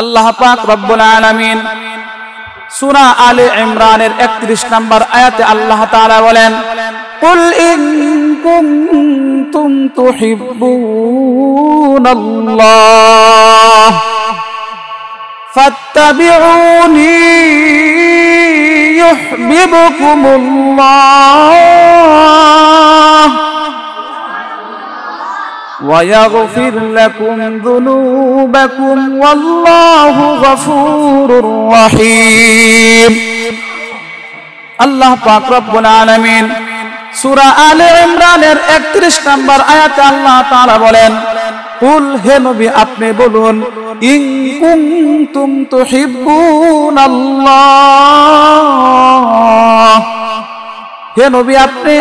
আল্লাহ পাক রব্বুল আলামিন সূরা আলে ইমরানের 31 নম্বর আয়াতে আল্লাহ তাআলা বলেন, কুল ইন কুনতুম তুহিব্বুনাল্লাহ ফাত্তাবিউনি ইউহিব্বুকুমুল্লাহ ويغفر لكم ذنوبكم والله غفور رحيم. আল্লাহ পাক রব্বুল আলামিন সূরা আলে ইমরানের 31 নম্বর আয়াতে আল্লাহ তাআলা বলেন, কুল হে নবী আপনি বলুন, ইন কুনতুম তুহিব্বুনাল্লাহ, হে নবী আপনি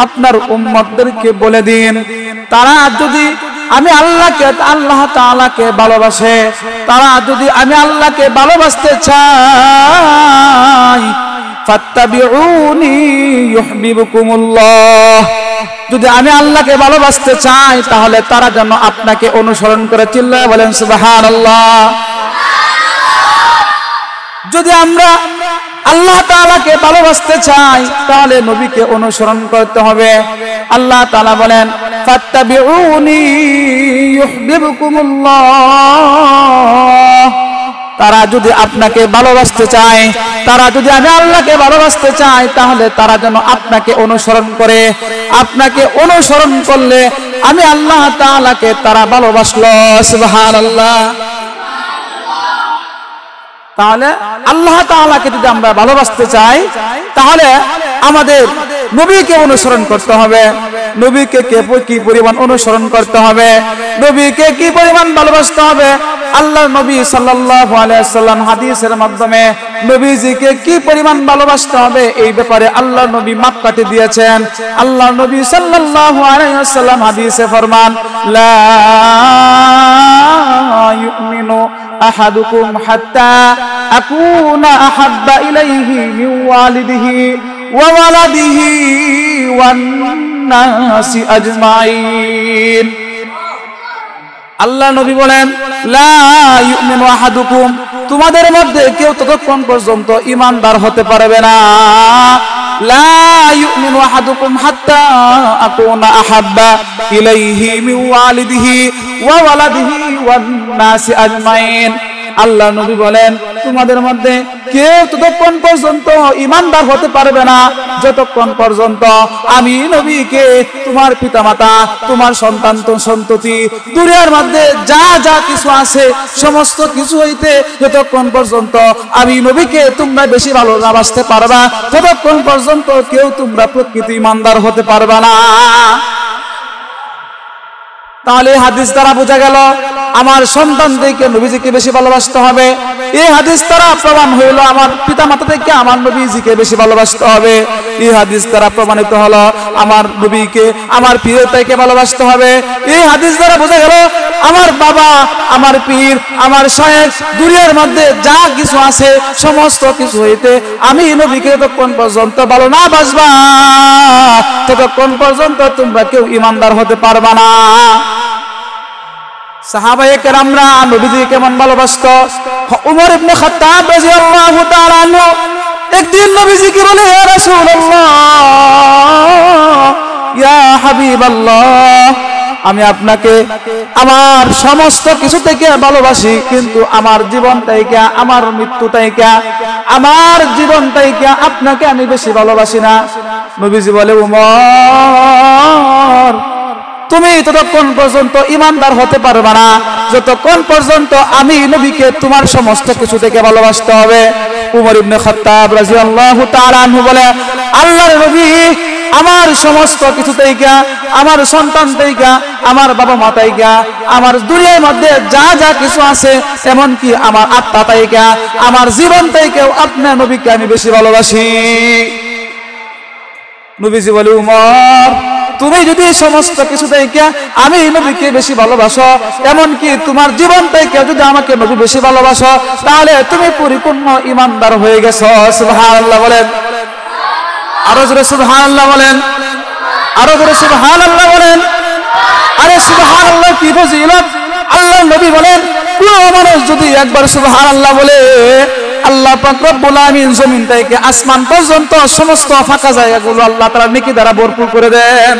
আপনার উম্মতদেরকে বলে দিন, তারা যদি আমি আল্লাহ তাআলাকে ভালোবাসে, তারা যদি আমি আল্লাহকে ভালোবাসতে চাই, ফাত্তাবিউনি ইউহিব্বুকুমুল্লাহ, যদি আমি আল্লাহকে ভালোবাসতে চাই তাহলে তারা যেন আপনাকে অনুসরণ করে। চিল্লায়ে বলেন সুবহানাল্লাহ। যদি আমরা আল্লাহ তাআলাকে ভালোবাসতে চাই তাহলে নবীকে অনুসরণ করতে হবে। আল্লাহ তাআলা বলেন, ফাত্তাবিউনি ইউহিব্বুকুমুল্লাহ, তারা যদি আপনাকে ভালোবাসতে চায়, তারা যদি আমি আল্লাহকে ভালোবাসতে চাই তাহলে তারা যেন আপনাকে অনুসরণ করে। আপনাকে অনুসরণ করলে আমি আল্লাহ তাআলাকে তারা ভালোবাসলো। সুবহানাল্লাহ। তাহলে আল্লাহ তাআলাকে যদি আমরা ভালোবাসতে চাই তাহলে আমাদের নবীকে অনুসরণ করতে হবে। নবীকে কি পরিমাণ অনুসরণ করতে হবে, নবীকে কি পরিমাণ ভালোবাসতে হবে, আল্লাহর নবী সাল্লাল্লাহু আলাইহি ওয়াসাল্লাম হাদিসের মাধ্যমে নবীজিকে কি পরিমাণ ভালোবাসতে হবে এই ব্যাপারে আল্লাহর নবী মাপকাঠি দিয়েছেন। আল্লাহর নবী সাল্লাল্লাহু আলাইহি ওয়াসাল্লাম হাদিসে ফরমান, লা ইউমিনু আহাদুকুম হাত্তা আকুনা আহাব্বা ইলাইহি মিন ওয়ালিদিহি ওয়া ওয়ালাদিহি ওয়ান নাসি আজমাইন। আল্লাহ নবী বলেন, লা ইউমিনু আহাদুকুম, তোমাদের মধ্যে কেউ ততক্ষণ পর্যন্ত ঈমানদার হতে পারবে না, লা ইউমিনু আহাদুকুম হাত্তা আকুনা আহাব্বা ইলাইহি মিন ওয়ালিদিহি ওয়া ওয়ালাদিহি ওয়ান নাসি আজমাইন। আল্লাহ নবী বলেন, তোমাদের মধ্যে কেউ ততক্ষণ পর্যন্ত ঈমানদার হতে পারবে না যতক্ষণ পর্যন্ত আমি নবীকে, তোমার পিতামাতা, তোমার সন্তান সন্ততি, দুনিয়ার মধ্যে যা যা কিছু আছে সমস্ত কিছু হইতে যতক্ষণ পর্যন্ত আমি নবীকে তোমরা বেশি ভালোবাসতে পারবা ততক্ষণ পর্যন্ত কেউ তোমরা প্রকৃত ঈমানদার হতে পারবা না। তাহলে হাদিস দ্বারা বোঝা গেল আমার সন্তানদেরকে নবীজিকে বেশি ভালোবাসতে হবে। এই হাদিস দ্বারা প্রমাণ হইল আমার পিতামাতা থেকে আমার নবীজিকে বেশি ভালোবাসতে হবে। এই হাদিস দ্বারা প্রমাণিত হলো আমার নবীকে, আমার প্রিয়তাকে ভালোবাসতে হবে। এই হাদিস দ্বারা বোঝা গেল আমার বাবা, আমার পীর, আমার শায়েখ, দুনিয়ার মধ্যে যা কিছু আছে সমস্ত কিছু হইতে আমি নবীকে যতক্ষণ পর্যন্ত ভালো না বাসবা ততক্ষণ পর্যন্ত তোমরা কেউ ঈমানদার হতে পারবা না। সাহাবায়ে কেরামরা নবীজিকে কেমন ভালোবাসতো? উমর ইবনে খাত্তাব রাদিয়াল্লাহু তাআলা আনহু একদিন নবীজিকে বলে, ইয়া রাসূলুল্লাহ, ইয়া হাবিবাল্লাহ, আমি আপনাকে আমার সমস্ত কিছু থেকে ভালোবাসি, কিন্তু আমার জীবনটাকে, আমার মৃত্যুটাকে, আমার জীবনটাকে আপনাকে আমি বেশি ভালোবাসি না। নবীজি বলে, উমর, তুমি ততক্ষণ পর্যন্ত ঈমানদার হতে পারবে না যতক্ষণ পর্যন্ত আমি নবীকে তোমার সমস্ত কিছু থেকে ভালোবাসতে হবে। উমর ইবনে খাত্তাব রাদিয়াল্লাহু তাআলা আনহু বলে, আল্লাহর নবী আমার সমস্ত কিছু থেকে, আমার সন্তান থেকে, আমার বাবা মা থেকে, আমার দুনিয়ার মধ্যে যা যা কিছু আছে এমনকি আমার আত্মা থেকে, আমার জীবন থেকেও আপনার নবীকে আমি বেশি ভালোবাসি। নবীজি বলে, উমর, তুমি যদি সমস্ত কিছু থেকে আমি নবীকে বেশি ভালোবাসো, এমনকি তোমার জীবন থেকে যদি আমাকে নবী বেশি ভালোবাসো, তাহলে তুমি পরিপূর্ণ ঈমানদার হয়ে গেছো। সুবহানাল্লাহ বলেন, আরো জোরে সুবহানাল্লাহ বলেন, আরো জোরে সুবহানাল্লাহ বলেন। আরে সুবহানাল্লাহ কি ফজিলত! আল্লাহর নবী বলেন, কোন মানুষ যদি একবার সুবহানাল্লাহ বলে, আল্লাহ পাক রব্বুল আমিন জমিন থেকে আসমান পর্যন্ত সমস্ত ফাঁকা জায়গাগুলো আল্লাহ তাআলা নেকি দ্বারা ভরপুর করে দেন।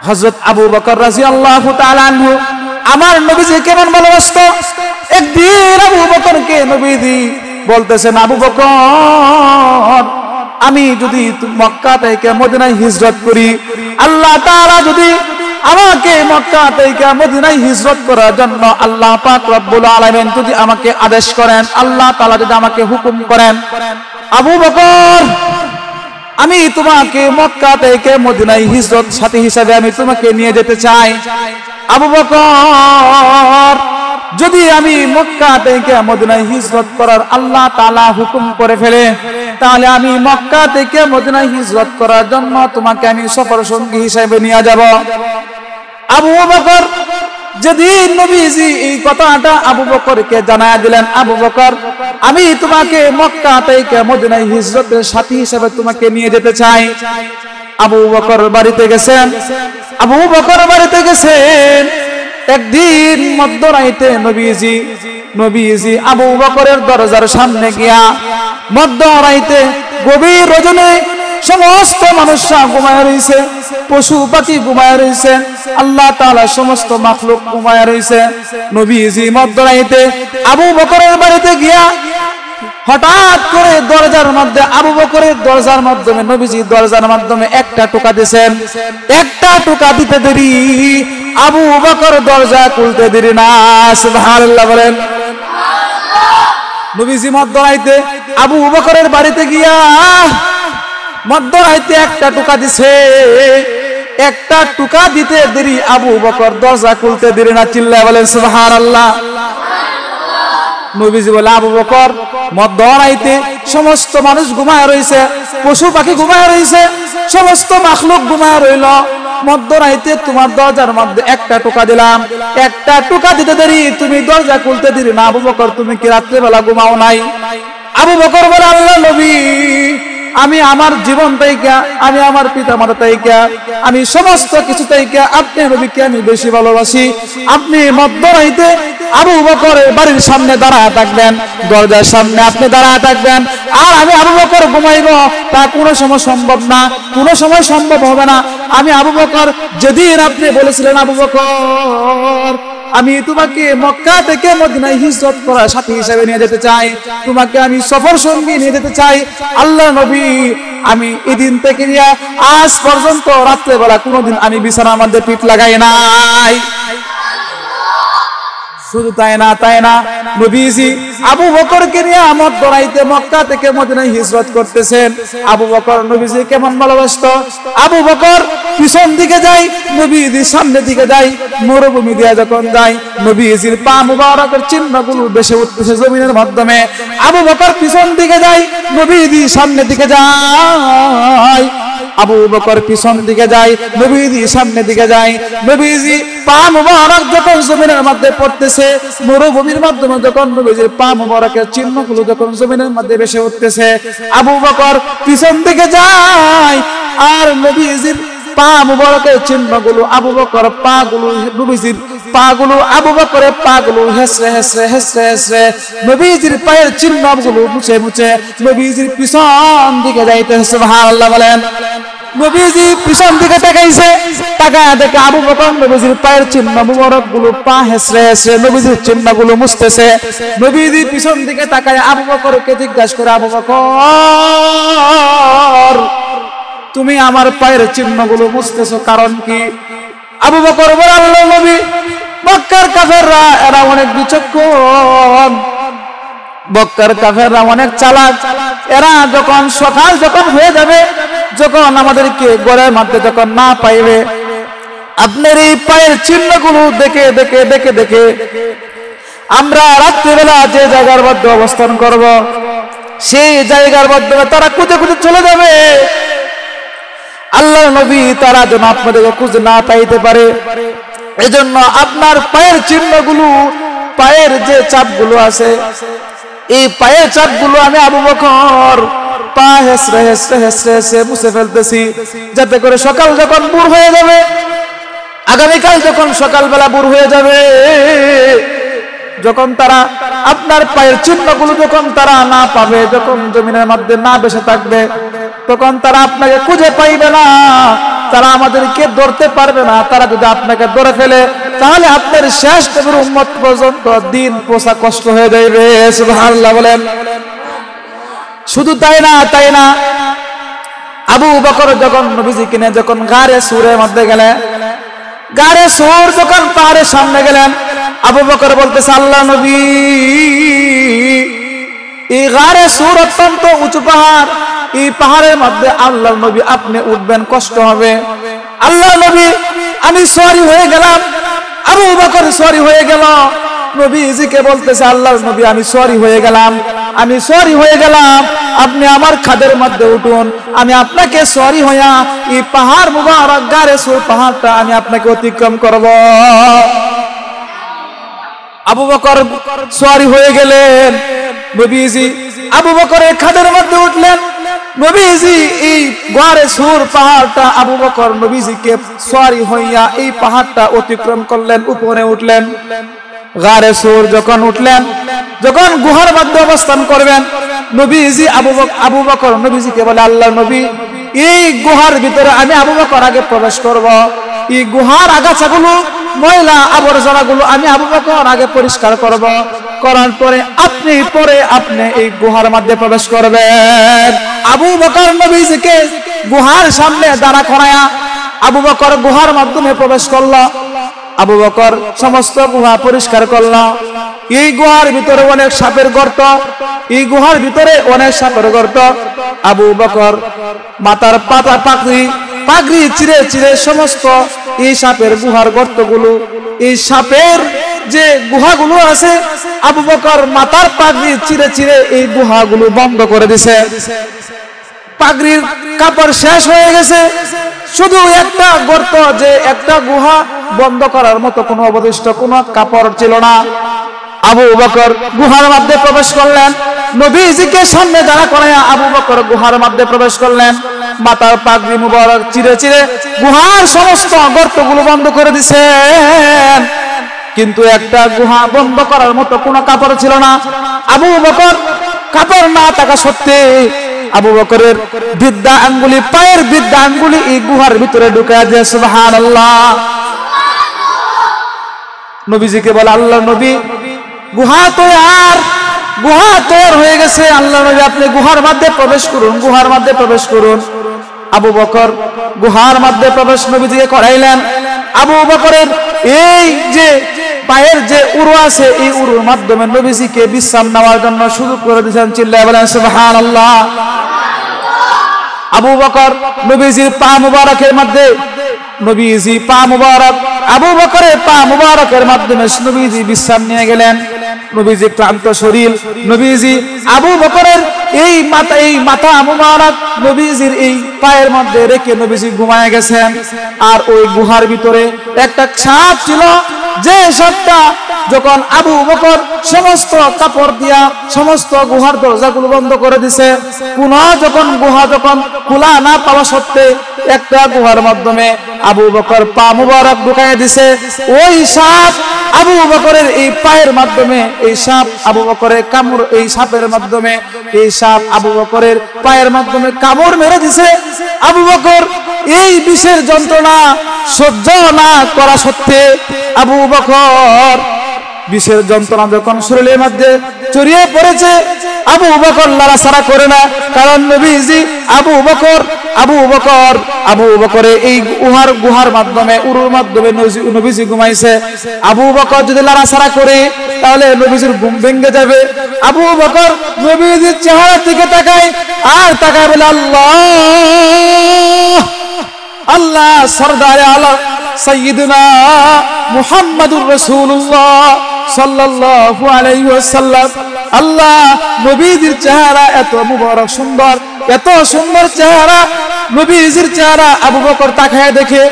হযরত আবু বকর রাদিয়াল্লাহু তাআলা আনহু আমার নবীজি কেমন ভালোবাসতো। একদিন আবু বকরকে নবীজি বলতেছেন, আবু বকর, আমি যদি মক্কা থেকে মদিনায় হিজরত করি, আল্লাহ তাআলা যদি আমাকে মক্কা থেকে মদিনায় হিজরত করার জন্য আল্লাহ পাক রব্বুল আলামিন যদি আমাকে আদেশ করেন, আল্লাহ তাআলা যদি আমাকে হুকুম করেন, আবু বকর, আমি তোমাকে মক্কা থেকে মদিনায় হিজরত সাথী হিসেবে আমি তোমাকে নিয়ে যেতে চাই। আবু বকর, যদি আমি মক্কা থেকে মদিনায় হিজরত করার আল্লাহ তাআলা হুকুম করে ফেলে, তাহলে আমি মক্কা থেকে মদিনায় হিজরত করার জন্য তোমাকে আমি সফর সঙ্গী হিসেবে নিয়ে যাব। আবু বকর যেদিন নবীজি এই কথাটা আবু বকরকে জানায়া দিলেন, আবু বকর, আমি তোমাকে মক্কা থেকে মদিনায় হিজরতের সাথী হিসেবে তোমাকে নিয়ে যেতে চাই। আবু বকর বাড়িতে গেছেন। আবু বকর বাড়িতে গেছেন। একদিন মধ্যরাতে নবীজি আবু বকরের দরজার সামনে গিয়া মধ্যরাতে গভীর রজনী সমস্ত মানুষরা ঘুমায় রয়েছে, পশু পাখি ঘুমায় রয়েছে, আল্লাহ তাআলা সমস্ত মাখলুক ঘুমায় রয়েছে। নবীজি মধ্যরাতে আবু বকরের বাড়িতে গিয়া হঠাৎ করে দরজার মধ্যে আবু বকরের দরজার মাধ্যমে নবীজি দরজার মাধ্যমে একটা টোকা দিয়েছেন। একটা টোকা দিতে দেরি আবু বকর দরজা খুলতে দেরি না। সুবহানাল্লাহ বলেন। নবীজি মধ্যরাতে আবু বকরের বাড়িতে গিয়া মধ্যরাতে একটা টোকা দিছে। একটা টোকা দিতে দেরি আবু বকর দরজা খুলতে দেরি না। চিল্লায় বলেন সুবহানাল্লাহ। নবীজি বলে, আবু বকর, মধ্যরাতে সমস্ত মানুষ ঘুমায় রয়েছে, পশু পাখি ঘুমায় রয়েছে, সমস্ত মাখলুক ঘুমায় রইল, মধ্যরাতে তোমার দরজার মধ্যে একটা টোকা দিলাম, একটা টোকা দিতে দেরি তুমি দরজা খুলতে দেরি না। আবু বকর, তুমি কি রাত্রেবেলা ঘুমাও নাই? আবু বকর বলে, আল্লাহ নবী, আমি আমার জীবন থেকে, আমি আমার পিতা মাতা থেকে, আমি সমস্ত কিছু থেকে আপনি নবীকে আমি বেশি ভালোবাসি। আপনি মধ্যরাতে আবু বকরের বাড়ির সামনে দাঁড়ায় থাকবেন, দরজার সামনে আপনি দাঁড়ায় থাকবেন, আর আমি আবু বকর ঘুমাইব, তা কোনো সময় সম্ভব না, কোনো সময় সম্ভব হবে না। আমি আবু বকর, যেদিন আপনি বলেছিলেন, আবু বকর, আমি তোমাকে মক্কা থেকে মদিনায় হিজরত করার সাথী হিসেবে নিয়ে যেতে চাই, তোমাকে আমি সফর সঙ্গী নিয়ে যেতে চাই, আল্লাহ নবী, আমি এদিন থেকে নিয়ে আজ পর্যন্ত রাত্রেবেলা কোনোদিন আমি বিছানার মধ্যে পিঠ লাগাই নাই। শুধু তাই না, নবীজি আবু বকরকে নিয়ে মধ্যরাতে মক্কা থেকে মদিনায় হিজরত করতেছেন। আবু বকর নবীজি কেমন ভালোবাসতো। আবু বকর পিছন দিকে যায়, নবীজি সামনে দিকে যায়। মরুভূমি দিয়ে যখন যায়, নবীজির পা মুবারকের চিহ্নগুলো ভেসে উঠতেছে জমিনের মাধ্যমে। আবু বকর পিছন দিকে যায়, নবীজি সামনে দিকে যায়। আবু বকর পিছন দিকে যায়, নবীজি সামনে দিকে যায়। নবীজি পা মুবারক যখন জমিনের মধ্যে পড়তেছে, মরুভূমির মাধ্যমে যখন নবীজির পা মুবারকের চিহ্নগুলো যখন জমিনের মধ্যে ভেসে উঠতেছে, আবু বকর পিছন দিকে যায়, আর নবীজির পা মুবারকের চিহ্নগুলো আবু বকর পাগুলো, নবীজির পাগুলো, আবু বকরের পাগুলো হেসরে হেসরে হেসরে হেসরে নবীজির পায়ের চিহ্নগুলো মুছে মুছে নবীজির পিছন দিকে যাইতেছে। সুবহানাল্লাহ বলেন। নবীজি পিছন দিকে তাকাইছে, তাকায় দেখে আবু বকর নবীজির পায়ের চিহ্ন মুবারক গুলো পা হেসরে হেসরে নবীজির চিহ্নগুলো মুছতেছে। নবীজি পিছন দিকে তাকায় আবু বকরকে জিজ্ঞাসা করে, আবু বকর, তুমি আমার পায়ের চিহ্নগুলো মুছতেছো কারণ কি? আবু বকর বলে, আল্লাহ নবী, মক্কার কাফেররা এরা অনেক বিচক্ষণ, মক্কার কাফেররা অনেক চালাক, এরা যখন সকাল যখন হয়ে যাবে, যখন আমাদেরকে ঘরের মধ্যে যখন না পাইবে, আপনার এই পায়ের চিহ্নগুলো দেখে দেখে দেখে দেখে আমরা রাত্রিবেলা যে জায়গার মধ্যে অবস্থান করব, সেই জায়গার মাধ্যমে তারা খুঁজে খুঁজে চলে যাবে। আল্লাহ নবী, তারা যেন আপনাদেরকে খুঁজে না পাইতে পারে, এজন্য আপনার পায়ের চিহ্নগুলো, পায়ের যে চাপগুলো আছে, এই পায়ের চাপগুলো আমি আবু বকর পা হেসরে হেসরে হেসরে হেসরে মুছে ফেলতেছি, যাতে করে সকাল যখন ভোর হয়ে যাবে, আগামীকাল যখন সকালবেলা ভোর হয়ে যাবে, যখন তারা আপনার পায়ের চিহ্নগুলো যখন তারা না পাবে, যখন জমিনের মধ্যে না বেঁচে থাকবে, তখন তারা আপনাকে খুঁজে পাইবে না, তারা আমাদেরকে ধরতে পারবে না। তারা যদি আপনাকে ধরে ফেলে তাহলে আপনার শেষ নবীর উম্মত পর্যন্ত দিন পৌঁছা কষ্ট হয়ে যাবে। সুবহানাল্লাহ বলেন। শুধু তাই না, আবু বকর যখন নবীজিকে নিয়ে যখন গারে সুরের মধ্যে গেলেন, গারে সুর যখন পাহাড়ের সামনে গেলেন, আবু বকর বলতেছে, আল্লাহ নবী, এই গারে সুর অত্যন্ত উঁচু পাহাড়, এই পাহাড়ের মধ্যে আল্লাহ নবী আপনি উঠবেন, কষ্ট হবে। আল্লাহ নবী, আমি সরি হয়ে গেলাম। আবু বকর সরি হয়ে গেল। নবীজিকে বলতেছে, আল্লাহ নবী, আমি সরি হয়ে গেলাম, আপনি আমার খাদের মধ্যে উঠুন, আমি আপনাকে সরি হইয়া এই পাহাড় মুবারক গারে সুর পাহাড়টা আমি আপনাকে অতিক্রম করব। আবু বকর সরি হয়ে গেলেন। নবীজি আবু বকরের খাদের মধ্যে উঠলেন। নবীজি এই গারে সুর পাহাড়টা আবু বকর নবীজিকে সরি হইয়া এই পাহাড়টা অতিক্রম করলেন, উপরে উঠলেন। গারে সুর যখন উঠলেন, যখন গুহার মধ্যে অবস্থান করবেন, নবীজি আবু বকর নবীজিকে বলে, আল্লাহ নবী, এই গুহার ভিতরে আমি আবু বকর আগে প্রবেশ করব। এই গুহার আগাছাগুলো, ময়লা আবর্জনাগুলো আমি আবু বকর আগে পরিষ্কার করব, করার পরে আপনি এই গুহার মধ্যে প্রবেশ করবেন। আবু বকর নবীজিকে গুহার সামনে দাঁড়া করায়া আবু বকর গুহার মাধ্যমে প্রবেশ করলো। আবু বকর সমস্ত গুহা পরিষ্কার করল। এই গুহার ভিতরে অনেক সাপের গর্ত, আবু বকর মাথার পাগড়ি চিরে সমস্ত এই সাপের গুহার গর্তগুলো, এই সাপের যে গুহাগুলো আছে, আবু বকর মাথার পাগড়ি চিরে এই গুহাগুলো বন্ধ করে দিছে। পাগড়ির কাপড় শেষ হয়ে গেছে, শুধু একটা গর্ত, যে একটা গুহা বন্ধ করার মতো কোনো অবশিষ্ট কোনো কাপড় ছিল না। আবু বকর গুহার মধ্যে প্রবেশ করলেন। নবীজিকে সামনে দাঁড়া করাইয়া আবু বকর গুহার মধ্যে প্রবেশ করলেন। মাথার পাগড়ি মুবারক চিরে গুহার সমস্ত গর্তগুলো বন্ধ করে দিছেন, কিন্তু একটা গুহা বন্ধ করার মতো কোনো কাপড় ছিল না। আবু বকর কাপড় না থাকা সত্ত্বে আবু বকরের বৃদ্ধা আঙ্গুলি, পায়ের বৃদ্ধা আঙ্গুলি এই গুহার ভিতরে ঢুকায় দিয়ে সুবহানাল্লাহ। নবীজিকে বলে, আল্লাহ নবী, গুহা তৈরি হয়ে গেছে, আল্লাহ নবী আপনি গুহার মধ্যে প্রবেশ করুন। আবু বকর গুহার মধ্যে প্রবেশ নবীজিকে করাইলেন। আবু বকরের এই যে পায়ের যে উরু আছে, এই উরুর মাধ্যমে নবীজিকে বিশ্রাম নেওয়ার জন্য সুযোগ করে দিয়েছেন। চিল্লায় বলেন সুবহানাল্লাহ। আবু বকর নবীজির পা মুবারকের মধ্যে, আবু বকরের পা মুবারকের মাধ্যমে নবীজি বিশ্রাম নিয়ে গেলেন। নবীজি ক্লান্ত শরীর, নবীজি আবু বকরের এই মাথা মুবারক নবীজির এই পায়ের মধ্যে রেখে নবীজি ঘুমায় গেছেন। আর ওই গুহার ভিতরে একটা সাপ ছিল, যে সাপটা যখন আবু বকর সমস্ত কাপড় দিয়া সমস্ত গুহার দরজাগুলো বন্ধ করে দিছে, গুহা যখন খোলা না পাওয়া সত্ত্বে একটা গুহার মাধ্যমে আবু বকর পা মুবারক ঢুকায় দিছে। ওই সাপ আবু বকরের এই পায়ের মাধ্যমে, এই সাপ আবু বকরের কামড়, এই সাপের মাধ্যমে এই সাপ আবু বকরের পায়ের মাধ্যমে কামড় মেরে দিছে। আবু বকর এই বিষের যন্ত্রণা সহ্য না করা সত্ত্বে আবু বকর বিষের যন্ত্রণা যখন শরীরের মধ্যে ছড়িয়ে পড়েছে, আবু বকর লড়াছাড়া করে না, কারণ নবীজি আবু বকরের এই গুহার মাধ্যমে, উরুর মাধ্যমে নবীজি ঘুমাইছে। আবু বকর যদি লড়াছাড়া করে তাহলে নবীজির ঘুম ভেঙে যাবে। আবু বকর নবীজির চেহারা দিকে তাকায়, আর তাকায় বলে, আল্লাহ সরদারে আলম সাইয়্যিদুনা মুহাম্মাদুর রাসূলুল্লাহ সাল্লাল্লাহু আলাইহি ওয়াসাল্লাম। আল্লাহ নবীজির চেহারা এত মুবারক সুন্দর, এত সুন্দর চেহারা, নবীজির চেহারা আবু বকর তাকায় দেখে,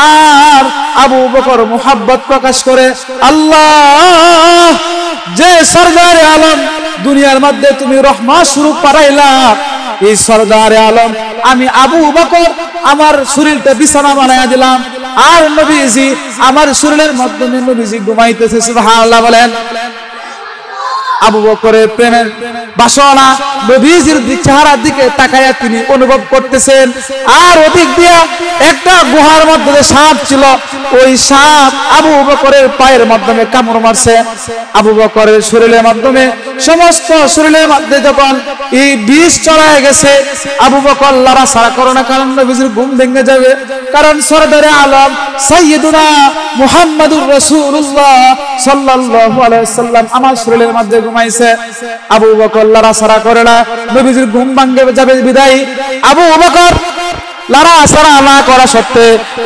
আর আবু বকর মুহাব্বত প্রকাশ করে, আল্লাহ যে সরদারে আলম দুনিয়ার মধ্যে তুমি রহমত স্বরূপ পাঠাইলা, এই সরদারে আলম আমি আবু বকর আমার শরীরটা বিছানা বানায়া দিলাম, আর নবীজি আমার শরীরের মাধ্যমে নবীজি ঘুমাইতেছে। সুবহানাল্লাহ বলেন। আবু বকরের প্রেমের বাসনা নবীজির চেহারার দিকে তাকায়া তিনি অনুভব করতেছেন। আর ওদিক দিয়া একটা গুহার মধ্যে সাপ ছিল, ওই সাপ আবু বকরের পায়ের মাধ্যমে কামড় মারছে। আবু বকরের শরীরের মাধ্যমে সমস্ত শরীরের মধ্যে যখন এই বিষ চড়ায় গেছে, আবু বকর লড়াছাড়া করে না, কারণ নবীজির ঘুম ভেঙে যাবে। কারণ সরদারে আলম সাইয়্যিদুনা মুহাম্মাদুর রাসূলুল্লাহ সাল্লাল্লাহু আলাইহি ওয়াসাল্লাম আমার শরীরের মধ্যে ঘুমাইছে। আবু বকর লড়াছাড়া করে না, নবীজির ঘুম ভাঙে যাবে বিদায় আবু বকর লড়াছাড়া না করা সত্ত্বে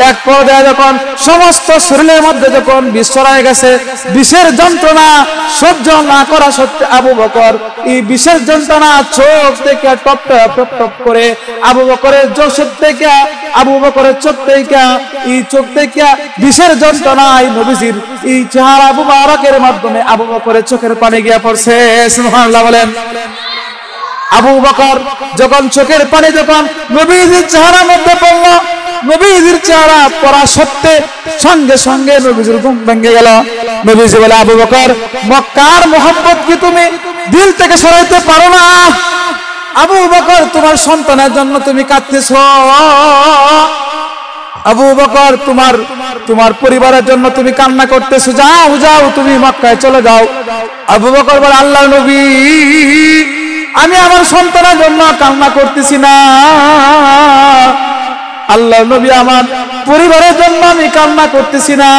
এক পর্যায়ে যখন সমস্ত শরীরের মধ্যে যখন বিষ ছড়ায় গেছে, বিষের যন্ত্রণা সহ্য না করা সত্ত্বে আবু বকর এই বিষের যন্ত্রণা চোখ থেকে টপ টপ টপ করে আবু বকরের চোখ থেকে এই চোখ থেকে বিষের যন্ত্রণায় নবীজির এই চেহারা মুবারকের মাধ্যমে আবু বকরের চোখের পানি গিয়া পড়ছে। সুবহানাল্লাহ বলেন। আবু বকর যখন চোখের পানি যখন নবীজির চেহারার মধ্যে পড়ল, নবীজির চেহারা পড়া সত্ত্বে সঙ্গে সঙ্গে নবীজির ঘুম ভেঙে গেল। নবীজি বলে, আবু বকর মক্কার মোহাম্মত কি তুমি দিল থেকে সরাইতে পারো না? আবু বকর তোমার সন্তানের জন্য তুমি কাঁদতেছো, আবু বকর তোমার পরিবারের জন্য তুমি কান্না করতেছো, যাও যাও তুমি মক্কায় চলে যাও। আবু বকর বলে, আল্লাহর নবী আমি আমার সন্তানের জন্য কান্না করতেছি না, আল্লাহর নবী আমার পরিবারের জন্য আমি কান্না করতেছি না,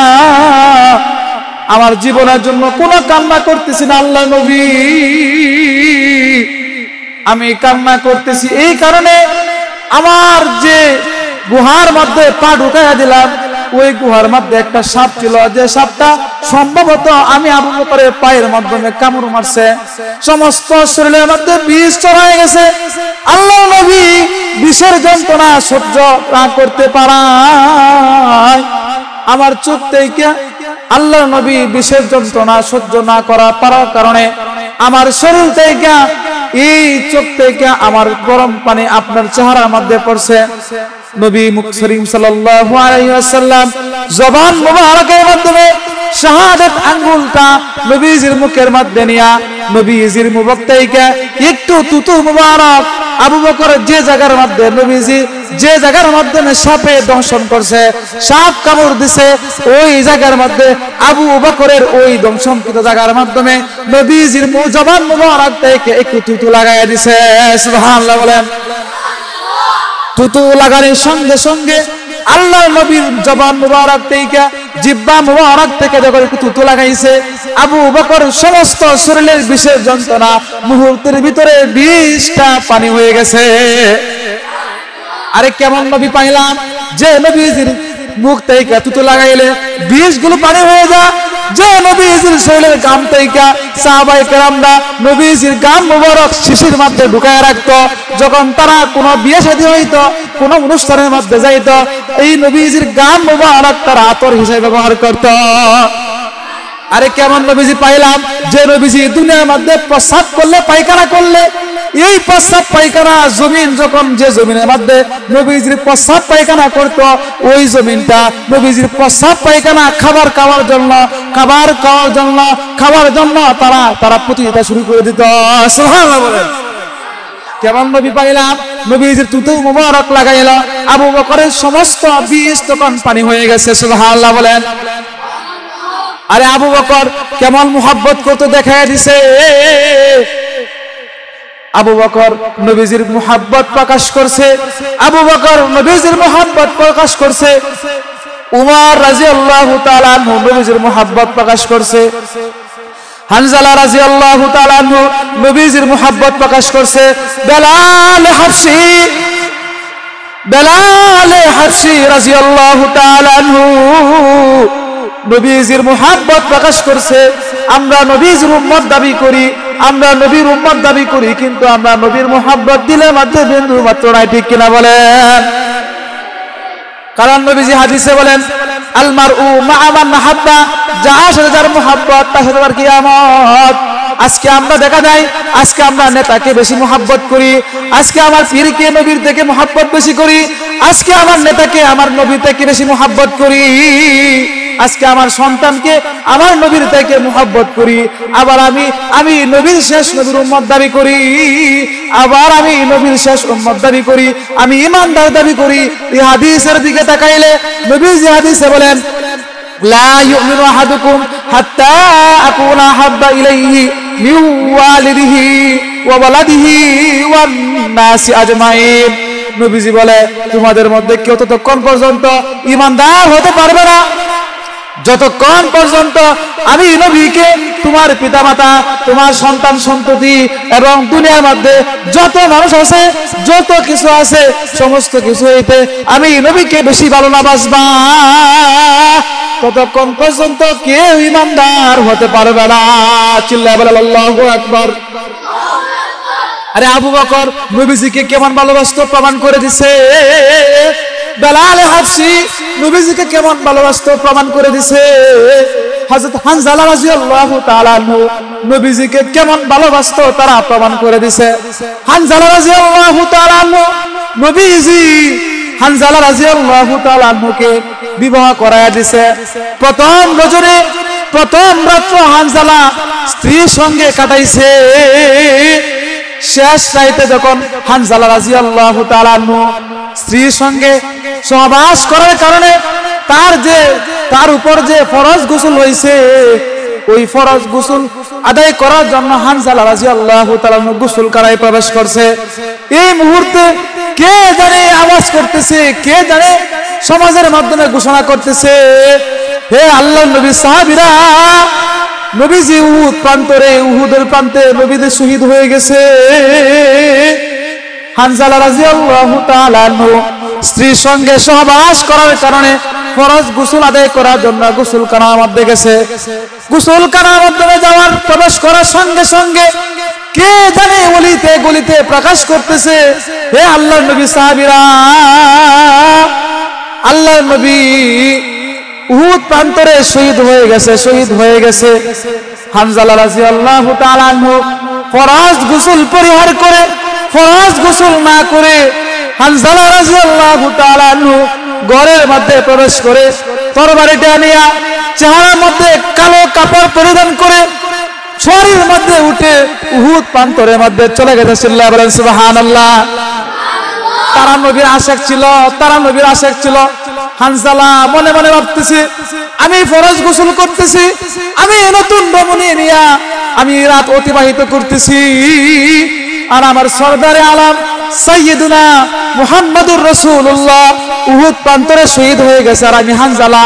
আমার জীবনের জন্য কোনো কান্না করতেছি না আল্লাহর নবী, আমি কান্না করতেছি এই কারণে আমার যে গুহার মধ্যে পা ঢুকাইয়া দিলাম, ওই গুহার মধ্যে একটা সাপ ছিল, যে সাপটা সম্ভবত আমি আবু বকরের পায়ের মাধ্যমে কামড় মারছে, সমস্ত শরীরের মধ্যে বিষ চড়ায় গেছে। আল্লাহ নবী বিষের যন্ত্রণা সহ্য না করতে পারায় আমার চোখ থেকে আল্লাহ নবী বিষের যন্ত্রণা সহ্য না পারার কারণে আমার শরীর থেকে এই চোখ থেকে আমার গরম পানি আপনার চেহারার মধ্যে পড়ছে। নবী করিম সাল্লাল্লাহু আলাইহি ওয়াসাল্লাম জবান মুবারকের মাধ্যমে শাহাদাত আঙ্গুলটা নবীজির মুখের মধ্যে নিয়া নবীজির মুখ থেকে একটু তুতু মুবারক আবু বকর যে জায়গার মধ্যে নবীজি যে জায়গার মাধ্যমে সাপে দংশন করছে, সাপ কামড় দিছে, ওই জায়গার মধ্যে আবু বকরের ওই দংশনকৃত জায়গার মাধ্যমে নবীজির জবান মুবারক থেকে একটু তুতু লাগাইয়া দিছে। সুবহানাল্লাহ বলেন। তুতু লাগানোর সঙ্গে সঙ্গে আল্লাহ নবীর জবান মুবারক থেকে জিহ্বা মুবারক থেকে যখন তুতু লাগাইছে, আবু বকর সমস্ত শরীরের বিষের যন্ত্রণা মুহূর্তের ভিতরে 20টা পানি হয়ে গেছে। আরে কেমন নবী পাইলাম যে নবীজির মুখ থেকে তুতু লাগাইলে 20 গুলো পানি হয়ে যায়, যে নবীজির শরীরের গাম থেকে সাহাবায়ে কেরামরা নবীজির গাম মুবারক শিশির মধ্যে ঢুকায় রাখতো, যখন তারা কোনো বিয়ে শাদী হইতো, কোনো অনুষ্ঠানের মধ্যে যাইতো, এই নবীজির গাম মুবারক তারা আতর হিসেবে ব্যবহার করত। আরে কেমন নবীজি পাইলাম যে নবীজি দুনিয়ার মধ্যে প্রস্রাব করলে পায়খানা করলে এই প্রস্রাব পায়খানা জমিন যখন যে জমিনের মধ্যে নবীজির প্রস্রাব পায়খানা করত, ওই জমিনটা নবীজির প্রস্রাব পায়খানা খাবার খাওয়ার জন্য তারা প্রতিযোগিতা শুরু করে দিত। সুবহানাল্লাহ বলেন। কেমন নবী পাইলাম নবীজির তুতু মুবারক লাগাইল, আবু বকরের সমস্ত বিষ তখন পানি হয়ে গেছে। সুবহানাল্লাহ বলেন। আরে আবু বকর কেমন মুহাব্বত করতে দেখায় দিছে, আবু বকর নবীজির মুহাব্বত প্রকাশ করছে, আবু বকর নবীজির মুহাব্বত প্রকাশ করছে, উমর রাদিয়াল্লাহু তাআলা আনহু নবীজির মুহাব্বত প্রকাশ করছে, হানজালা রাদিয়াল্লাহু তাআলা আনহু নবীজির মুহাব্বত প্রকাশ করছে, বেলাল হাবশী রাদিয়াল্লাহু তাআলা আনহু নবীজির মুহাব্বত প্রকাশ করছে। আমরা নবীর উম্মত দাবি করি, আমরা নবীর উম্মত দাবি করি, কিন্তু আমরা নবীর মুহাব্বত দিলে মাত্র বিন্দু মাত্র নাই, ঠিক কিনা বলেন? কারণ নবীজি হাদিসে বলেন, আল মারউ মা মান হাব্বা, যার সাথে যার মুহাব্বত তার সাথে তার কিয়ামত। আজকে আমরা দেখা যায় আজকে আমরা নেতাকে বেশি মহব্বত করি, আজকে আমার পীরকে নবীর থেকে মহব্বত বেশি করি, আজকে আমার নেতাকে আমার নবীর থেকে বেশি মহব্বত করি, আজকে আমার সন্তানকে আমার নবীর থেকে মহব্বত করি, আবার আমি নবীর শেষ নবীর উম্মত দাবি করি, আবার আমি নবীর শেষ উম্মত দাবি করি, আমি ঈমানদার দাবি করি। এই হাদিসের দিকে তাকাইলে নবীজি হাদিসে বলেন লা ইউমিনু আহাদুকুম হাত্তা আকুনা আহাব্বা ইলাইহি মিন ওয়ালিদিহি ওয়া ওয়ালাদিহি ওয়ান নাসি আজমাইন। নবীজি বলে তোমাদের মধ্যে কেউ ততক্ষণ পর্যন্ত ঈমানদার হতে পারবে না যতক্ষণ পর্যন্ত আমি নবীকে তোমার পিতামাতা, তোমার সন্তান সন্ততি এবং দুনিয়ার মধ্যে যত মানুষ আছে, যত কিছু আছে, সমস্ত কিছু হইতে আমি নবীকে বেশি ভালো না বাসবা, ততক্ষণ পর্যন্ত কেউ ঈমানদার হতে পারবে না। চিল্লায় বলেন আল্লাহু আকবার। আরে আবু বকর নবীজিকে কেমন ভালোবাসতো প্রমাণ করে দিছে, বেলাল হাবশি নবীজিকে কেমন ভালোবাসতো প্রমাণ করে দিছে, হযরত হানজালা রাদিয়াল্লাহু তাআলা আনহু নবীজিকে কেমন ভালোবাসতো তারা প্রমাণ করে দিছে। হানজালা রাদিয়াল্লাহু তাআলা আনহু নবীজি হানজালা রাদিয়াল্লাহু তাআলা আনহুকে বিবাহ করায়া দিছে। প্রথম রজনী প্রথম রাত্র হানজালা স্ত্রীর সঙ্গে কাটাইছে। শেষ রাতে যখন হানজালা রাদিয়াল্লাহু তাআলা আনহু স্ত্রীর সঙ্গে সহবাস করার কারণে তার উপর যে ফরজ গোসল হয়েছে, ওই ফরজ গোসল আদায় করার জন্য হানজালা রাদিয়াল্লাহু তাআলা গোসলখানায় প্রবেশ করছে। এই মুহূর্তে কে জানে আওয়াজ করতেছে, কে জানে সমাজের মাধ্যমে ঘোষণা করতেছে, হে আল্লাহর নবী সাহাবীরা, নবীজি উহুদের প্রান্তে নবীদের শহীদ হয়ে গেছে। হানজালা রাদিয়াল্লাহু তাআলা আনহু স্ত্রীর সঙ্গে সহবাস করার কারণে ফরজ গোসল আদায় করার জন্য গোসলখানার মধ্যে গেছে। গোসলখানার মাধ্যমে যাওয়ার প্রবেশ করার সঙ্গে সঙ্গে কে জানে অলিতে গলিতে প্রকাশ করতেছে, হে আল্লাহর নবী সাহাবীরা, আল্লাহর নবী উহুদ প্রান্তরে শহীদ হয়ে গেছে, শহীদ হয়ে গেছে। হানজালা রাদিয়াল্লাহু তাআলা আনহু ফরজ গোসল পরিহার করে, ফরজ গোসল না করে হানজালা রাদিয়াল্লাহু তাআলা আনহু ঘরের মধ্যে প্রবেশ করে তরবারিটা নিয়ে চেহারার মধ্যে কালো কাপড় পরিধান করে শরীরের মধ্যে উঠে উহুদ প্রান্তরের মধ্যে চলে গেছে। চিল্লায়া বলেন সুবহানাল্লাহ। তারা নবীর আশিক ছিল, তারা নবীর আশিক ছিল। হানজালা মনে মনে ভাবতেছে, আমি ফরজ গোসল করতেছি, আমি নতুন রমণী নিয়া আমি রাত অতিবাহিত করতেছি, আর আমার সরদারে আলম সাইয়্যিদুনা মুহাম্মাদুর রাসূলুল্লাহ উহুদ প্রান্তরে শহীদ হয়ে গেছে, আর আমি হানজালা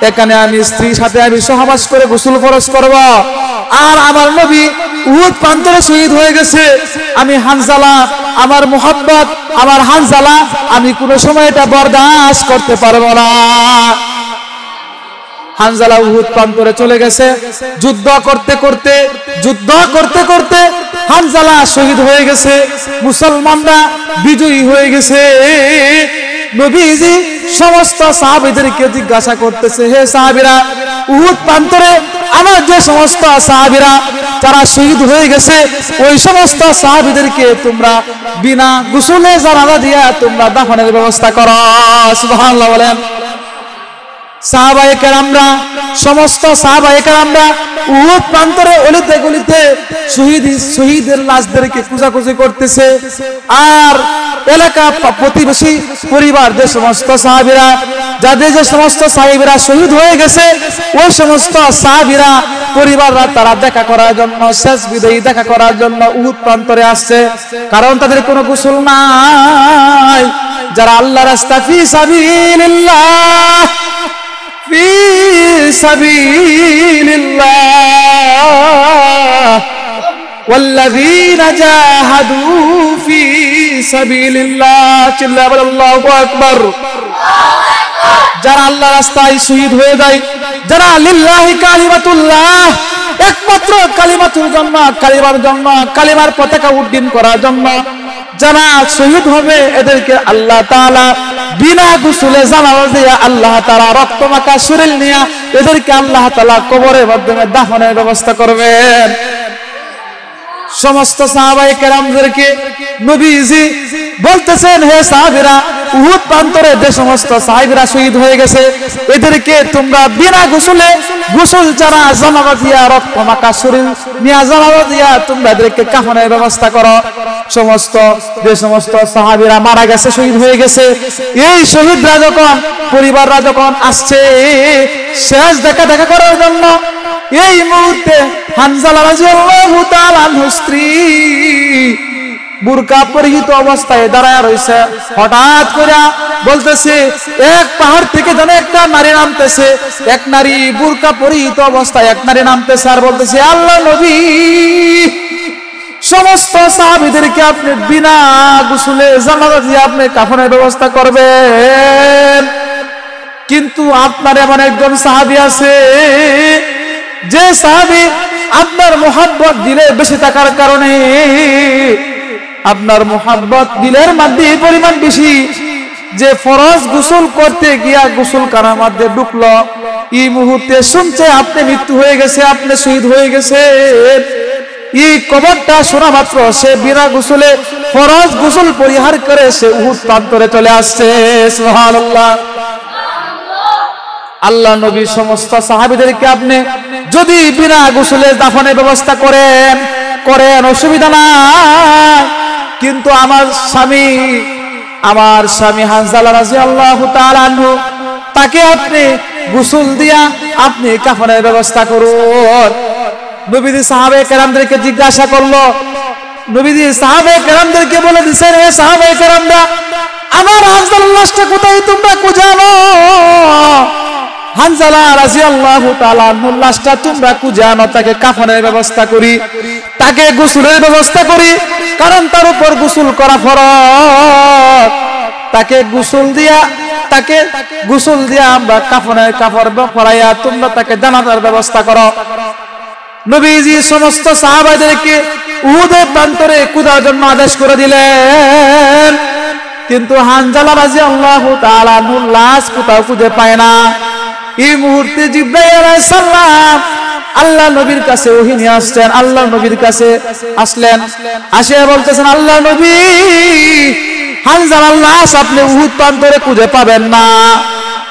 এখানে আমি স্ত্রীর সাথে আমি সহবাস করে গোসল ফরজ করব, আর আমার নবী উহুদ প্রান্তরে শহীদ হয়ে গেছে। আমি হানজালা, আমার মুহাব্বত, আমার হানজালা, আমি কোনো সময় এটা বরদাস্ত করতে পারবো না। হানজালা উহুদ প্রান্তরে চলে গেছে। যুদ্ধ করতে করতে হানজালা শহীদ হয়ে গেছে, মুসলমানরা বিজয়ী হয়ে গেছে। নবীজি সমস্ত সাহাবীদেরকে জিজ্ঞাসা করতেছে, হে সাহাবীরা, উহুদ প্রান্তরে আমার যে সমস্ত সাহাবীরা যারা শহীদ হয়ে গেছে, ওই সমস্ত সাহাবীদেরকে তোমরা বিনা গোসলে জানাজা দিয়া তোমরা দাফনের ব্যবস্থা করো। সুবহানাল্লাহ বলেন। সাহাবায়ে কেরামরা, সমস্ত সাহাবায়ে কেরামরা উহুদ প্রান্তরে অলিতে গলিতে শহীদের লাশদেরকে খোঁজাখুঁজি করতেছে, আর এলাকা প্রতিবেশী পরিবার যে সমস্ত সাহাবীরা, যাদের যে সমস্ত সাহাবীরা শহীদ হয়ে গেছে, ওই সমস্ত সাহাবীরা পরিবাররা তারা দেখা করার জন্য, শেষ বিদায়ী দেখা করার জন্য উহুদ প্রান্তরে আসছে, কারণ তাদের কোনো গোসল নাই। যারা আল্লাহর রাস্তা ফি সাবিলিল্লাহ, ফি সাবিলিল্লাহ ওয়াল্লাযীনা জাহাদু ফি সাবিলিল্লাহ, চিল্লায়া বলেন আল্লাহু আকবার। যারা আল্লাহর রাস্তায় শহীদ হয়ে যায়, যারা লিল্লাহি কালিমাতুল্লাহ, একমাত্র কালিমাতুর জন্য, কালিমার জন্য, কালিমার পতাকা উড্ডীন করার জন্য যারা শহীদ হবে, এদেরকে আল্লাহ তাআলা বিনা গোসলে জানাজা দিয়ে আল্লাহ তাআলা রক্তমাখা শরীর নিয়ে এদেরকে আল্লাহ তাআলা কবরের মাধ্যমে দাফনের ব্যবস্থা করবেন। সমস্ত সাহাবায়ে কেরামদেরকে নবীজি বলতেছেন, হে সাহাবীরা, উহুদ প্রান্তরে যে সমস্ত সাহাবীরা শহীদ হয়ে গেছে এদেরকে তোমরা বিনা গোসলে, গোসল ছাড়া জানাজা দিয়া, রক্ত মাখা শরীর নিয়ে জানাজা দিয়া তোমরা এদেরকে কাফনের ব্যবস্থা করো। যে সমস্ত সাহাবীরা মারা গেছে, শহীদ হয়ে গেছে, এই শহীদরা যখন, পরিবাররা যখন আসছে শেষ দেখা করার জন্য, এই মুহূর্তে হানজালা রাদিয়াল্লাহু তাআলা আনহু স্ত্রী বুরকা পরিহিত অবস্থায় দাঁড়ায় রয়েছে। হঠাৎ করে বলতেছে, এক পাহাড় থেকে যেন একটা নারী নামতেছে, এক নারী বুরকা পরিহিত অবস্থায় এক নারী নামতেছে আর বলতেছে, আল্লাহ নবী, সমস্ত সাহাবীদেরকে আপনি বিনা গোসলে জানাজা দিয়ে আপনি কাফনের ব্যবস্থা করবেন, কিন্তু আপনার এমন একজন সাহাবী আছে যে সাহাবী আপনার মুহাব্বত দিলে বেশি থাকার কারণে, আপনার মুহাব্বত দিলের মধ্যে এই পরিমাণ বেশি যে ফরজ গোসল করতে গিয়া গোসলখানার মধ্যে ঢুকলো, এই মুহূর্তে শুনছে আপনি মৃত্যু হয়ে গেছে, আপনি শহীদ হয়ে গেছে। এই খবরটা শোনা মাত্র সে বিনা গোসলে ফরজ গোসল পরিহার করে সে উহুদ প্রান্তরে চলে আসছে। সুবহানাল্লাহ। আল্লাহ নবী সমস্ত সাহাবীদেরকে আপনি যদি বিনা গোসলে দাফনের ব্যবস্থা করেন অসুবিধা নাই, কিন্তু আমার স্বামী হানজালা রাদিয়াল্লাহু তাআলা আনহু, তাকে আপনি গোসল দিয়া আপনি কাফনের ব্যবস্থা করুন। নবীজি সাহাবায়ে কেরামদেরকে জিজ্ঞাসা করলো, নবীজি সাহাবায়ে কেরামদেরকে বলে দিয়েছেন, হে সাহাবায়ে কেরামরা, আমার হানজালার লাশটা কোথায় তোমরা খুঁজানো? হানজালা রাদিয়াল্লাহু তাআলা আনহুর লাশটা তোমরা খুঁজানো, তাকে কাফনের ব্যবস্থা করি, তাকে গোসলের ব্যবস্থা করি, কারণ তার উপর গোসল করা ফরজ। তাকে গোসল দিয়া আমরা কাফর পরাইয়া তোমরা তাকে জানাজার ব্যবস্থা করো। নবীজি সমস্ত সাহাবাদেরকে উহুদের প্রান্তরে খোঁজার জন্য আদেশ করে দিলেন, কিন্তু হানজালা রাদিয়াল্লাহু তাআলা আনহুর লাশ কোথাও খুঁজে পায় না। এই মুহূর্তে জিবরাইল আলাইহিস সালাম আল্লাহ নবীর কাছে ওহী নিয়ে আসছেন। আল্লাহ নবীর কাছে আসলেন, আসে বলতেছেন, আল্লাহ নবী, হানজালার লাশ আপনি উহুদ প্রান্তরে খুঁজে পাবেন না।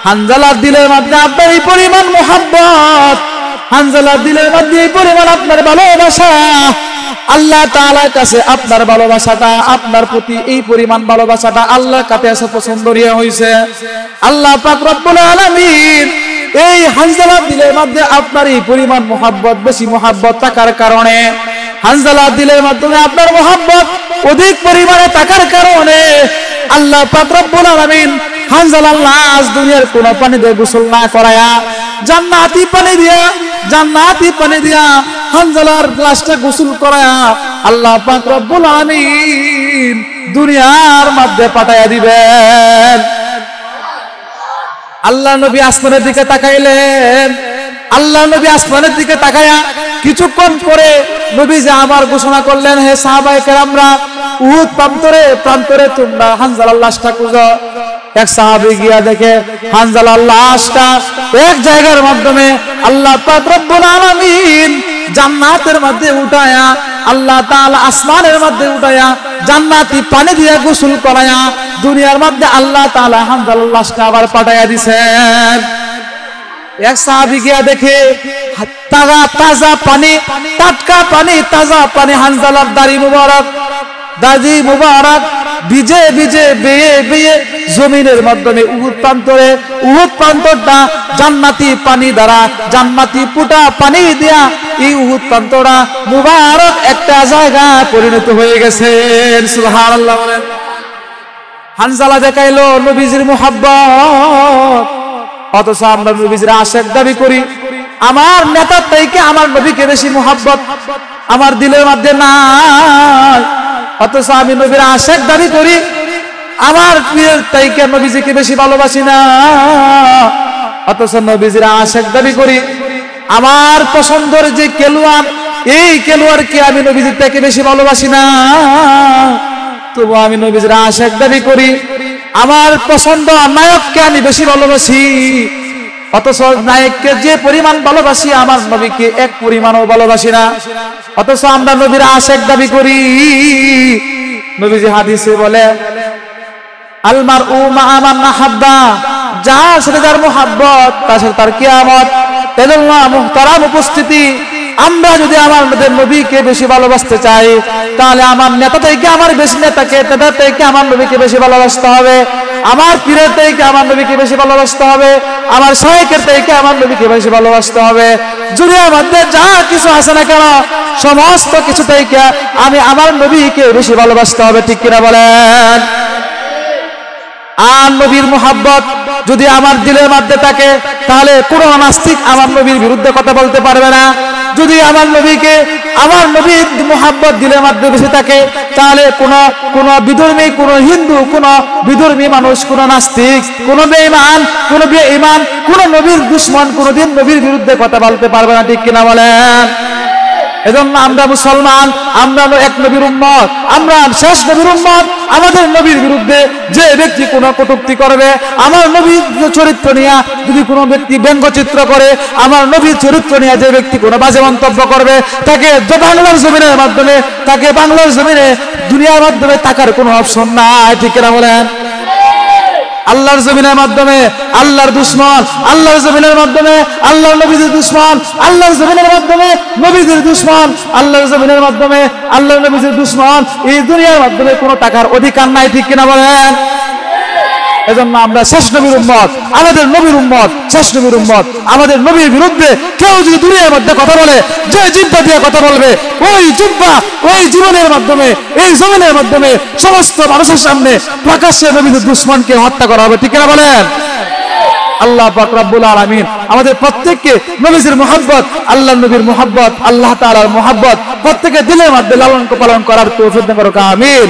হানজালার দিলের মধ্যে আপনার এই পরিমাণ মুহাব্বত, হানজালার দিলের মধ্যে এই পরিমাণ আপনার ভালোবাসা, আল্লাহ তাআলার কাছে আপনার ভালোবাসাটা, আপনার প্রতি এই পরিমাণ ভালোবাসাটা আল্লাহর কাছে এসে পছন্দনীয় হয়েছে। আল্লাহ পাক রব্বুল আলামিন এই হানজালার দিলের মধ্যে আপনার এই পরিমাণ মুহাব্বত, বেশি মুহাব্বত থাকার কারণে, হানজালার দিলের মাধ্যমে আপনার মুহাব্বত অধিক পরিমাণে থাকার কারণে আল্লাহ পাক রব্বুল আলামিন হানজালার লাশ দুনিয়ার কোন পানি দিয়ে গোসল না করায়া জান্নাতি পানি দিয়া হানজালার লাশটা গোসল করায়া আল্লাহ পাক রব্বুল আলামিন দুনিয়ার মধ্যে পাঠায়া দিবেন। আল্লাহ নবী আসমানের দিকে তাকাইলেন। আল্লাহ নবী আসমানের দিকে তাকায়া কিছুক্ষণ পরে নবীজি আবার ঘোষণা করলেন, হে সাহাবায়ে কেরামরা, উহুদ প্রান্তরে তোমরা হানজালার লাশটা খুঁজো। এক সাহাবী গিয়া দেখে হানজালার লাশটা এক জায়গার মাধ্যমে আল্লাহ পাক রব্বুল আলামিন জান্নাতের মধ্যে উঠায়া, আল্লাহ তাআলা আসমানের মধ্যে উঠায়া জান্নাতি পানি দিয়ে গোসল করায়া দুনিয়ার মধ্যে আল্লাহ তাআলা হানজালার লাশটা আবার পাঠাইয়া দিবেন। এক সাহাবী গিয়া দেখে তাজা পানি, টাটকা পানি, তাজা পানি, হানজালার দাড়ি মুবারক ভিজে বেয়ে জমিনের মাধ্যমে উহুদ প্রান্তরটা জান্নাতি পানি দ্বারা, জান্নাতি পুটা পানি দিয়া এই উহুদ প্রান্তরটা মুবারক একটা জায়গা পরিণত হয়ে গেছে। সুবহানাল্লাহ বলেন। হানজালা দেখাইলো নবীজির মুহাব্বত, অথচ আমরা নবীজির আশিক দাবি করি। আমার নেতার থেকে আমার নবীকে বেশি মুহাব্বত আমার দিলের মধ্যে নাই, অথচ আমি নবীর আশিক দাবি করি। আমার প্রিয় থেকে নবীজিকে বেশি ভালোবাসি না, অথচ নবীজির আশিক দাবি করি। আমার পছন্দের যে খেলোয়াড়, এই খেলোয়াড়কে আমি নবীজির থেকে বেশি ভালোবাসি না, তবু আমি নবীজির আশিক দাবি করি। আমার পছন্দ নায়ককে আমি বেশি ভালোবাসি, অথচ নায়ককে যে পরিমাণ ভালোবাসি আমার নবীকে এক পরিমাণও ভালোবাসি না। অথচ আমরা নবীর আশিক দাবি করি। নবীজি হাদিসে বলে আল মারউ মা মান আহাব্বা, যার সাথে যার মুহাব্বত তার সাথে তার কিয়ামত। এজন্য মুহতারাম উপস্থিতি, আমরা যদি আমাদের নবীকে বেশি ভালোবাসতে চাই তাহলে আমার নেতা থেকে আমার বেশি নেতাকে, নেতা থেকে আমার নবীকে বেশি ভালোবাসতে হবে, আমার পীরের থেকে আমার নবীকে বেশি ভালোবাসতে হবে, আমার শায়েখের থেকে আমার নবীকে বেশি ভালোবাসতে হবে। দুনিয়ার মধ্যে যা কিছু আছে না কেন সমস্ত কিছু থেকে আমি আমার নবীকে বেশি ভালোবাসতে হবে, ঠিক কিনা বলেন? আর নবীর মুহাব্বত যদি আমার দিলের মধ্যে থাকে তাহলে কোনো নাস্তিক আমার নবীর বিরুদ্ধে কথা বলতে পারবে না। যদি আমার নবীকে, আমার নবীর মুহাব্বত দিলের মধ্যে বেশি থাকে তাহলে কোন বিধর্মী, কোন হিন্দু, কোন বিধর্মী মানুষ, কোন নাস্তিক, কোন বেঈমান, কোন বেঈমান, কোন নবীর দুশমন কোনদিন নবীর বিরুদ্ধে কথা বলতে পারবে না, ঠিক কিনা বলেন? এজন্য আমরা মুসলমান, আমরা এক নবীর উম্মত, আমরা শেষ নবীর উম্মত। আমাদের নবীর বিরুদ্ধে যে ব্যক্তি কোনো কটূক্তি করবে, আমার নবীর চরিত্র নিয়ে যদি কোনো ব্যক্তি ব্যঙ্গচিত্র করে, আমার নবীর চরিত্র নিয়ে যে ব্যক্তি কোনো বাজে মন্তব্য করবে, তাকে বাংলার জমিনের মাধ্যমে, তাকে বাংলার জমিনে দুনিয়ার মাধ্যমে থাকার কোনো অপশন নাই, ঠিক কিনা বলেন? আল্লাহর জমিনের মাধ্যমে আল্লাহর দুশমন, আল্লাহর জমিনের মাধ্যমে আল্লাহর নবীদের দুশমন, আল্লাহর জমিনের মাধ্যমে নবীদের দুশমন, আল্লাহর জমিনের মাধ্যমে আল্লাহর নবীদের দুশমন, এই দুনিয়ার মাধ্যমে কোনো টাকার অধিকার নাই, ঠিক কিনা বলেন? এজন্য আমরা শেষ নবীর উম্মত, আমাদের নবীর উম্মত, শেষ নবীর উম্মত। আমাদের নবীর বিরুদ্ধে কেউ যদি দুনিয়ার মধ্যে কথা বলে, যে জিহ্বা দিয়ে কথা বলবে, ওই জিহ্বা ওই জীবনের মাধ্যমে, এই জমিনের মাধ্যমে সমস্ত মানুষের সামনে প্রকাশ্যে নবীদের দুশমনকে হত্যা করা হবে, ঠিক কিনা বলেন? আল্লাহ পাক রব্বুল আলামিন আমাদের প্রত্যেককে নবীর মুহাব্বত, আল্লাহর নবীর মুহাব্বত, আল্লাহ তাআলার মুহাব্বত প্রত্যেকের দিলের মধ্যে লালন পালন করার তৌফিক দান করুক, আমিন।